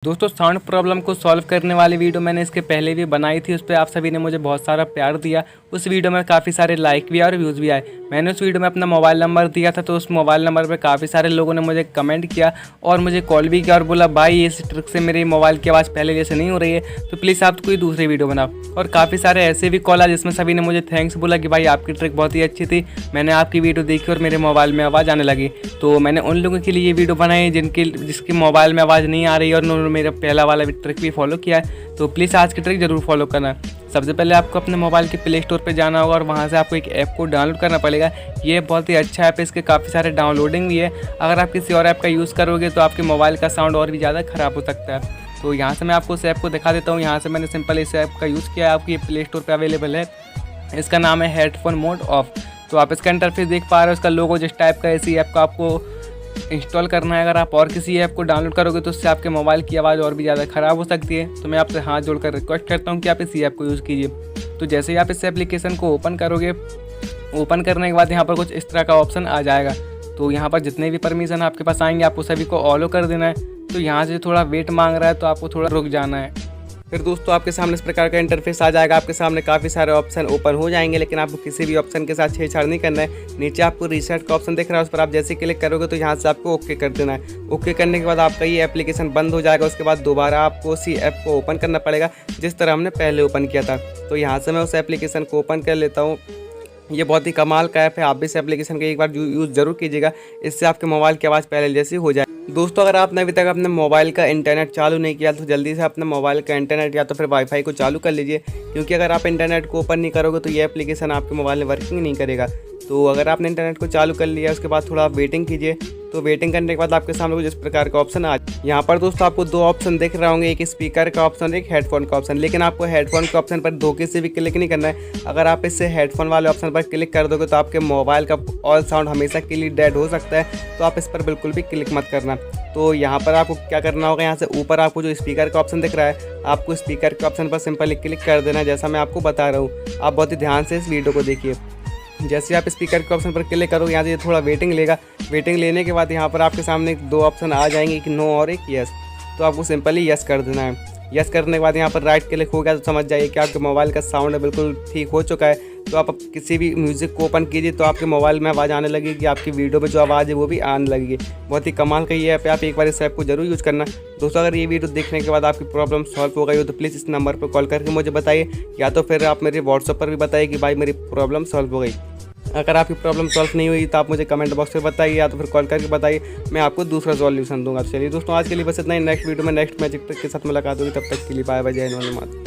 दोस्तों sound problem को solve करने वाली वीडियो मैंने इसके पहले भी बनाई थी। उस पर आप सभी ने मुझे बहुत सारा प्यार दिया। उस वीडियो में काफ़ी सारे लाइक भी आए और व्यूज़ भी आए। मैंने उस वीडियो में अपना मोबाइल नंबर दिया था, तो उस मोबाइल नंबर पे काफ़ी सारे लोगों ने मुझे कमेंट किया और मुझे कॉल भी किया और बोला भाई इस ट्रिक से मेरे मोबाइल की आवाज़ पहले जैसे नहीं हो रही है, तो प्लीज़ आप कोई दूसरी वीडियो बनाओ। और काफ़ी सारे ऐसे भी कॉल आए जिसमें सभी ने मुझे थैंक्स बोला कि भाई आपकी ट्रिक बहुत ही अच्छी थी, मैंने आपकी वीडियो देखी और मेरे मोबाइल में आवाज़ आने लगी। तो मैंने उन लोगों के लिए ये वीडियो बनाई जिसकी मोबाइल में आवाज़ नहीं आ रही है और उन्होंने मेरा पहला वाला ट्रिक भी फॉलो किया है। तो प्लीज़ आज की ट्रिक जरूर फॉलो करना। सबसे पहले आपको अपने मोबाइल के प्ले स्टोर पे जाना होगा और वहाँ से आपको एक ऐप को डाउनलोड करना पड़ेगा। ये बहुत ही अच्छा ऐप है, इसके काफ़ी सारे डाउनलोडिंग भी है। अगर आप किसी और ऐप का यूज़ करोगे तो आपके मोबाइल का साउंड और भी ज़्यादा ख़राब हो सकता है। तो यहाँ से मैं आपको उस ऐप को दिखा देता हूँ। यहाँ से मैंने सिंपल इस ऐप का यूज़ किया है, आपकी प्ले स्टोर पर अवेलेबल है। इसका नाम है हेडफोन मोड ऑफ। तो आप इसका इंटरफेस देख पा रहे हो, इसका लोगो जिस टाइप का है, इसी ऐप का आपको इंस्टॉल करना है। अगर आप और किसी ऐप को डाउनलोड करोगे तो उससे आपके मोबाइल की आवाज़ और भी ज़्यादा ख़राब हो सकती है। तो मैं आपसे हाथ जोड़कर रिक्वेस्ट करता हूँ कि आप इसी ऐप को यूज़ कीजिए। तो जैसे ही आप इस एप्लीकेशन को ओपन करोगे, ओपन करने के बाद यहाँ पर कुछ इस तरह का ऑप्शन आ जाएगा। तो यहाँ पर जितने भी परमिशन आपके पास आएंगे आपको सभी को ऑलो कर देना है। तो यहाँ से थोड़ा वेट मांग रहा है तो आपको थोड़ा रुक जाना है। फिर दोस्तों आपके सामने इस प्रकार का इंटरफेस आ जाएगा। आपके सामने काफ़ी सारे ऑप्शन ओपन हो जाएंगे, लेकिन आपको किसी भी ऑप्शन के साथ छेड़छाड़ नहीं करना है। नीचे आपको रीसेट का ऑप्शन दिख रहा है, उस पर आप जैसे क्लिक करोगे तो यहाँ से आपको ओके कर देना है। ओके करने के बाद आपका ये एप्लीकेशन बंद हो जाएगा। उसके बाद दोबारा आपको उसी ऐप को ओपन करना पड़ेगा जिस तरह हमने पहले ओपन किया था। तो यहाँ से मैं उस एप्लीकेशन को ओपन कर लेता हूँ। ये बहुत ही कमाल का ऐप है, आप भी इस एप्लीकेशन का एक बार यूज़ जरूर कीजिएगा। इससे आपके मोबाइल की आवाज़ पहले जैसी हो जाए। दोस्तों अगर आपने अभी तक अपने मोबाइल का इंटरनेट चालू नहीं किया तो जल्दी से अपने मोबाइल का इंटरनेट या तो फिर वाईफाई को चालू कर लीजिए, क्योंकि अगर आप इंटरनेट को ओपन नहीं करोगे तो ये एप्लीकेशन आपके मोबाइल में वर्किंग नहीं करेगा। तो अगर आपने इंटरनेट को चालू कर लिया उसके बाद थोड़ा वेटिंग कीजिए। तो वेटिंग करने के बाद आपके सामने कुछ इस प्रकार का ऑप्शन आ यहाँ पर दोस्तों आपको दो ऑप्शन दिख रहे होंगे, एक स्पीकर का ऑप्शन, एक हेडफोन का ऑप्शन। लेकिन आपको हेडफोन के ऑप्शन पर धोखे से भी क्लिक नहीं करना है। अगर आप इससे हेडफोन वाले ऑप्शन पर क्लिक कर दोगे तो आपके मोबाइल का ऑल साउंड हमेशा के लिए डेड हो सकता है। तो आप इस पर बिल्कुल भी क्लिक मत करना। तो यहाँ पर आपको क्या करना होगा, यहाँ से ऊपर आपको जो स्पीकर का ऑप्शन दिख रहा है, आपको स्पीकर के ऑप्शन पर सिंपली क्लिक कर देना है, जैसा मैं आपको बता रहा हूँ। आप बहुत ही ध्यान से इस वीडियो को देखिए। जैसे आप स्पीकर के ऑप्शन पर क्लिक करोगे यहाँ से थोड़ा वेटिंग लेगा। वेटिंग लेने के बाद यहाँ पर आपके सामने दो ऑप्शन आ जाएंगे, एक नो और एक यस। तो आपको सिंपली यस कर देना है। यस करने के बाद यहाँ पर राइट क्लिक हो गया तो समझ जाइए कि आपके मोबाइल का साउंड बिल्कुल ठीक हो चुका है। तो आप किसी भी म्यूज़िक को ओपन कीजिए तो आपके मोबाइल में आवाज़ आने लगेगी, आपकी वीडियो में जो आवाज़ है वो भी आने लगेगी। बहुत ही कमाल का ये ऐप है, आप एक बार इस ऐप को जरूर यूज़ करना। दोस्तों अगर ये वीडियो देखने के बाद आपकी प्रॉब्लम सॉल्व हो गई हो तो प्लीज़ इस नंबर पर कॉल करके मुझे बताइए, या तो फिर आप मेरे व्हाट्सएप पर भी बताइए कि भाई मेरी प्रॉब्लम सॉल्व हो गई। अगर आपकी प्रॉब्लम सॉल्व नहीं हुई तो आप मुझे कमेंट बॉक्स में बताइए, या तो फिर कॉल करके बताइए, मैं आपको दूसरा सॉल्यूशन दूंगा। चलिए दोस्तों आज के लिए बस इतना ही। नेक्स्ट वीडियो में नेक्स्ट मैजिक ट्रिक के साथ मुलाकात होगी, तब तक के लिए बाय बाय, जय हिंद, वंदे मातरम।